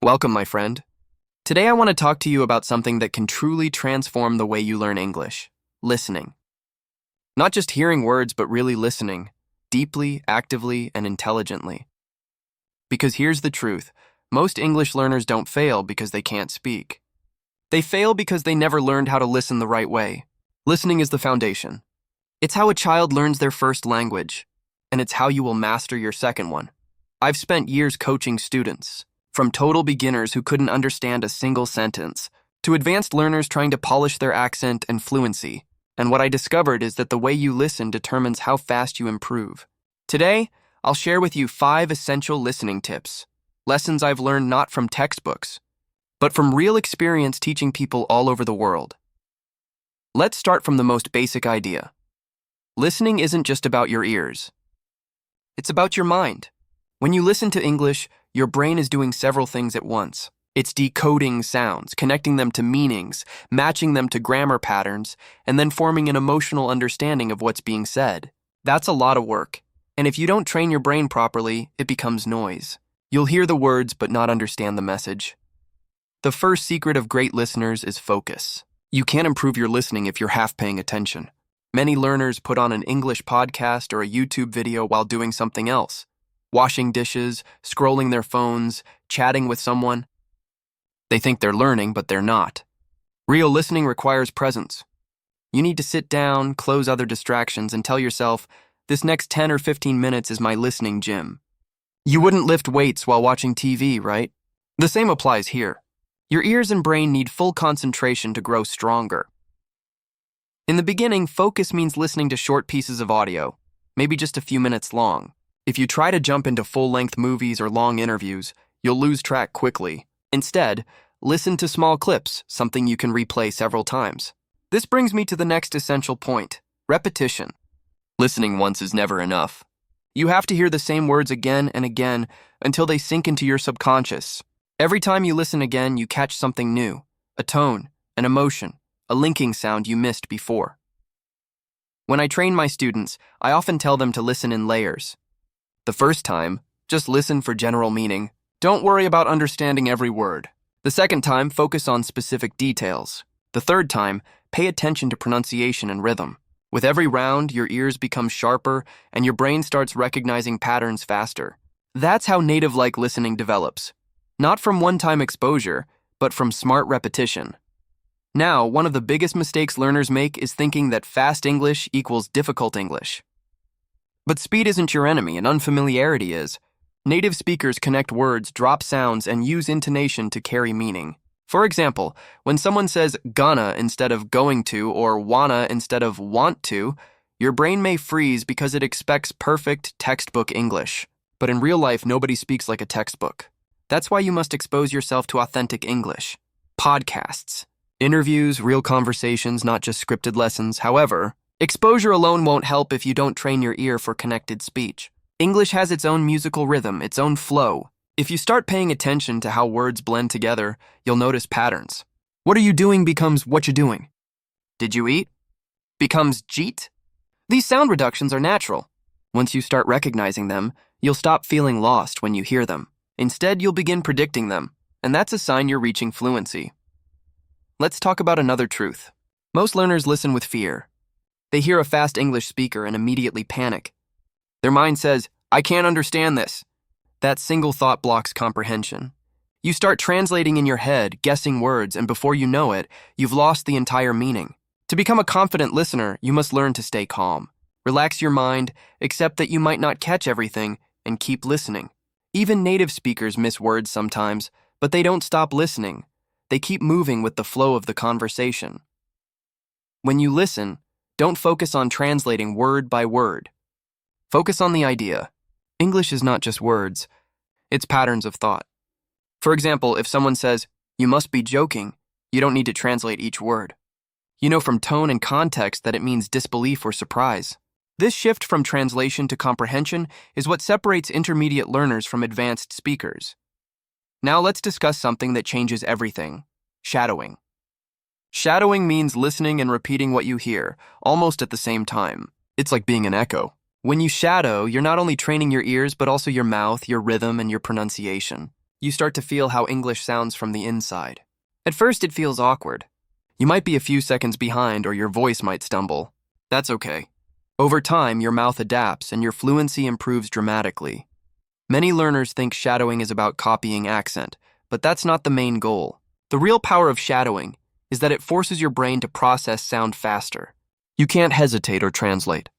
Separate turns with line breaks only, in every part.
Welcome, my friend. Today I want to talk to you about something that can truly transform the way you learn English: listening. Not just hearing words, but really listening, deeply, actively, and intelligently. Because here's the truth: most English learners don't fail because they can't speak. They fail because they never learned how to listen the right way. Listening is the foundation. It's how a child learns their first language, and it's how you will master your second one. I've spent years coaching students, from total beginners who couldn't understand a single sentence, to advanced learners trying to polish their accent and fluency. And what I discovered is that the way you listen determines how fast you improve. Today, I'll share with you 5 essential listening tips, lessons I've learned not from textbooks, but from real experience teaching people all over the world. Let's start from the most basic idea. Listening isn't just about your ears. It's about your mind. When you listen to English, your brain is doing several things at once. It's decoding sounds, connecting them to meanings, matching them to grammar patterns, and then forming an emotional understanding of what's being said. That's a lot of work. And if you don't train your brain properly, it becomes noise. You'll hear the words but not understand the message. The first secret of great listeners is focus. You can't improve your listening if you're half paying attention. Many learners put on an English podcast or a YouTube video while doing something else. Washing dishes, scrolling their phones, chatting with someone. They think they're learning, but they're not. Real listening requires presence. You need to sit down, close other distractions, and tell yourself, this next 10 or 15 minutes is my listening gym. You wouldn't lift weights while watching TV, right? The same applies here. Your ears and brain need full concentration to grow stronger. In the beginning, focus means listening to short pieces of audio, maybe just a few minutes long. If you try to jump into full-length movies or long interviews, you'll lose track quickly. Instead, listen to small clips, something you can replay several times. This brings me to the next essential point: repetition. Listening once is never enough. You have to hear the same words again and again until they sink into your subconscious. Every time you listen again, you catch something new: a tone, an emotion, a linking sound you missed before. When I train my students, I often tell them to listen in layers. The first time, just listen for general meaning. Don't worry about understanding every word. The second time, focus on specific details. The third time, pay attention to pronunciation and rhythm. With every round, your ears become sharper and your brain starts recognizing patterns faster. That's how native-like listening develops. Not from one-time exposure, but from smart repetition. Now, one of the biggest mistakes learners make is thinking that fast English equals difficult English. But speed isn't your enemy, and unfamiliarity is. Native speakers connect words, drop sounds, and use intonation to carry meaning. For example, when someone says gonna instead of going to or wanna instead of want to, your brain may freeze because it expects perfect textbook English. But in real life, nobody speaks like a textbook. That's why you must expose yourself to authentic English. Podcasts, interviews, real conversations, not just scripted lessons. However, exposure alone won't help if you don't train your ear for connected speech. English has its own musical rhythm, its own flow. If you start paying attention to how words blend together, you'll notice patterns. What are you doing becomes what you doing. Did you eat? Becomes jeet? These sound reductions are natural. Once you start recognizing them, you'll stop feeling lost when you hear them. Instead, you'll begin predicting them, and that's a sign you're reaching fluency. Let's talk about another truth. Most learners listen with fear. They hear a fast English speaker and immediately panic. Their mind says, I can't understand this. That single thought blocks comprehension. You start translating in your head, guessing words, and before you know it, you've lost the entire meaning. To become a confident listener, you must learn to stay calm. Relax your mind, accept that you might not catch everything, and keep listening. Even native speakers miss words sometimes, but they don't stop listening. They keep moving with the flow of the conversation. When you listen, don't focus on translating word by word. Focus on the idea. English is not just words, it's patterns of thought. For example, if someone says, you must be joking, you don't need to translate each word. You know from tone and context that it means disbelief or surprise. This shift from translation to comprehension is what separates intermediate learners from advanced speakers. Now let's discuss something that changes everything: shadowing. Shadowing means listening and repeating what you hear, almost at the same time. It's like being an echo. When you shadow, you're not only training your ears, but also your mouth, your rhythm, and your pronunciation. You start to feel how English sounds from the inside. At first, it feels awkward. You might be a few seconds behind or your voice might stumble. That's okay. Over time, your mouth adapts and your fluency improves dramatically. Many learners think shadowing is about copying accent, but that's not the main goal. The real power of shadowing is that it forces your brain to process sound faster. You can't hesitate or translate.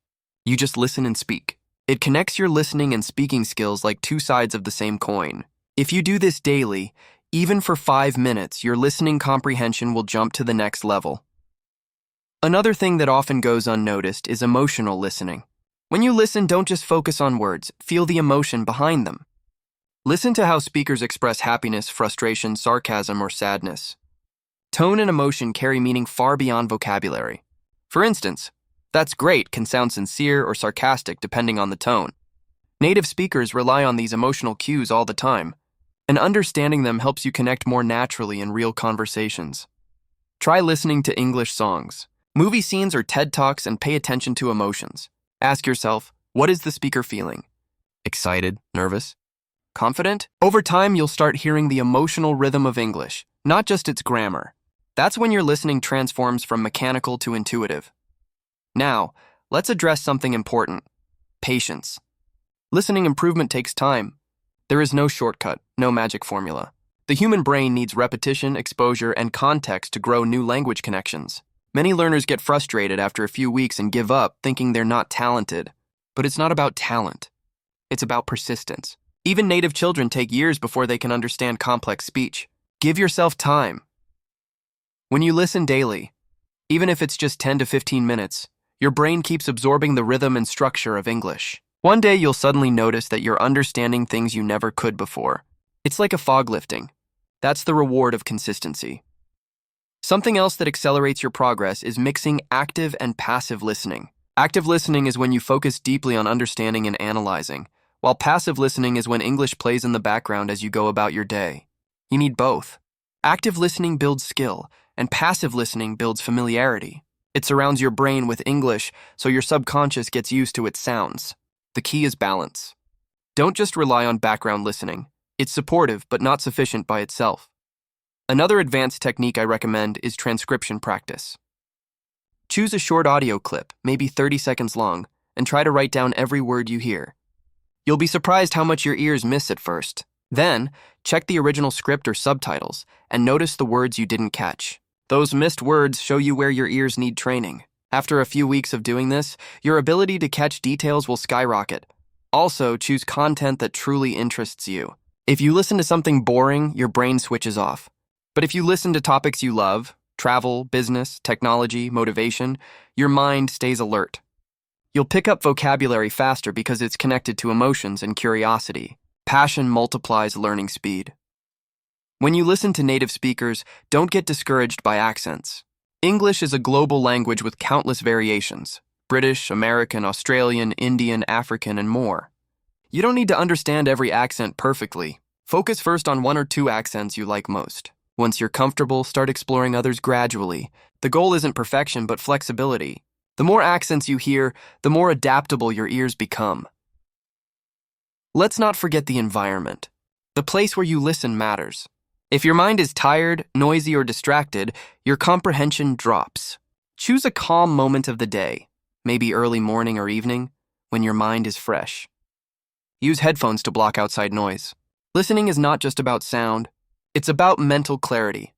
You just listen and speak. It connects your listening and speaking skills like two sides of the same coin. If you do this daily, even for 5 minutes, your listening comprehension will jump to the next level. Another thing that often goes unnoticed is emotional listening. When you listen, don't just focus on words, feel the emotion behind them. Listen to how speakers express happiness, frustration, sarcasm, or sadness. Tone and emotion carry meaning far beyond vocabulary. For instance, "That's great" can sound sincere or sarcastic depending on the tone. Native speakers rely on these emotional cues all the time, and understanding them helps you connect more naturally in real conversations. Try listening to English songs, movie scenes, or TED Talks and pay attention to emotions. Ask yourself, what is the speaker feeling? Excited? Nervous? Confident? Over time, you'll start hearing the emotional rhythm of English, not just its grammar. That's when your listening transforms from mechanical to intuitive. Now, let's address something important: patience. Listening improvement takes time. There is no shortcut, no magic formula. The human brain needs repetition, exposure, and context to grow new language connections. Many learners get frustrated after a few weeks and give up, thinking they're not talented. But it's not about talent. It's about persistence. Even native children take years before they can understand complex speech. Give yourself time. When you listen daily, even if it's just 10 to 15 minutes, your brain keeps absorbing the rhythm and structure of English. One day you'll suddenly notice that you're understanding things you never could before. It's like a fog lifting. That's the reward of consistency. Something else that accelerates your progress is mixing active and passive listening. Active listening is when you focus deeply on understanding and analyzing, while passive listening is when English plays in the background as you go about your day. You need both. Active listening builds skill, and passive listening builds familiarity. It surrounds your brain with English so your subconscious gets used to its sounds. The key is balance. Don't just rely on background listening. It's supportive, but not sufficient by itself. Another advanced technique I recommend is transcription practice. Choose a short audio clip, maybe 30 seconds long, and try to write down every word you hear. You'll be surprised how much your ears miss at first. Then, check the original script or subtitles, and notice the words you didn't catch. Those missed words show you where your ears need training. After a few weeks of doing this, your ability to catch details will skyrocket. Also, choose content that truly interests you. If you listen to something boring, your brain switches off. But if you listen to topics you love, travel, business, technology, motivation, your mind stays alert. You'll pick up vocabulary faster because it's connected to emotions and curiosity. Passion multiplies learning speed. When you listen to native speakers, don't get discouraged by accents. English is a global language with countless variations: British, American, Australian, Indian, African, and more. You don't need to understand every accent perfectly. Focus first on 1 or 2 accents you like most. Once you're comfortable, start exploring others gradually. The goal isn't perfection, but flexibility. The more accents you hear, the more adaptable your ears become. Let's not forget the environment. The place where you listen matters. If your mind is tired, noisy, or distracted, your comprehension drops. Choose a calm moment of the day, maybe early morning or evening, when your mind is fresh. Use headphones to block outside noise. Listening is not just about sound, it's about mental clarity.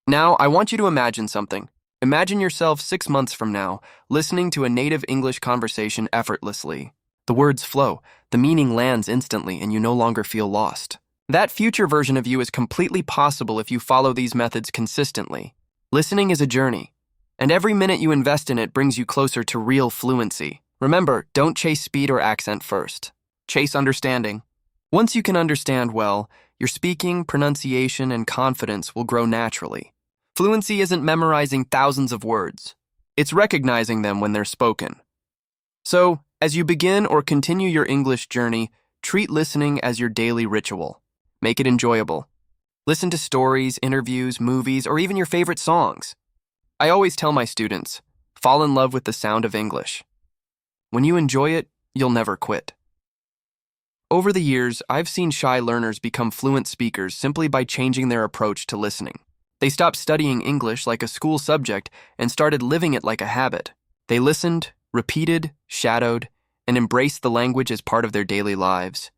Now, I want you to imagine something. Imagine yourself 6 months from now, listening to a native English conversation effortlessly. The words flow, the meaning lands instantly, and you no longer feel lost. That future version of you is completely possible if you follow these methods consistently. Listening is a journey, and every minute you invest in it brings you closer to real fluency. Remember, don't chase speed or accent first. Chase understanding. Once you can understand well, your speaking, pronunciation, and confidence will grow naturally. Fluency isn't memorizing thousands of words. It's recognizing them when they're spoken. So, as you begin or continue your English journey, treat listening as your daily ritual. Make it enjoyable. Listen to stories, interviews, movies, or even your favorite songs. I always tell my students, fall in love with the sound of English. When you enjoy it, you'll never quit. Over the years, I've seen shy learners become fluent speakers simply by changing their approach to listening. They stopped studying English like a school subject and started living it like a habit. They listened, repeated, shadowed, and embraced the language as part of their daily lives.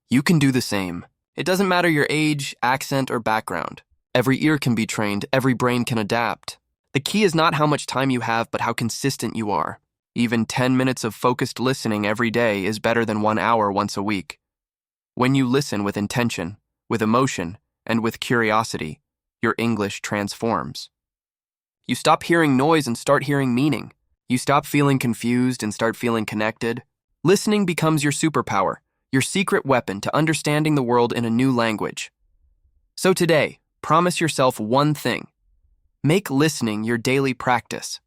You can do the same. It doesn't matter your age, accent, or background. Every ear can be trained, every brain can adapt. The key is not how much time you have, but how consistent you are. Even 10 minutes of focused listening every day is better than 1 hour once a week. When you listen with intention, with emotion, and with curiosity, your English transforms. You stop hearing noise and start hearing meaning. You stop feeling confused and start feeling connected. Listening becomes your superpower, your secret weapon to understanding the world in a new language. So today, promise yourself one thing. Make listening your daily practice.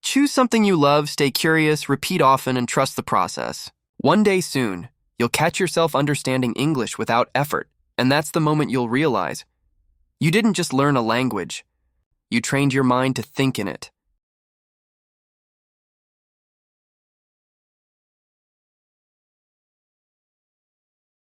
Choose something you love, stay curious, repeat often, and trust the process. One day soon, you'll catch yourself understanding English without effort, and that's the moment you'll realize you didn't just learn a language, you trained your mind to think in it.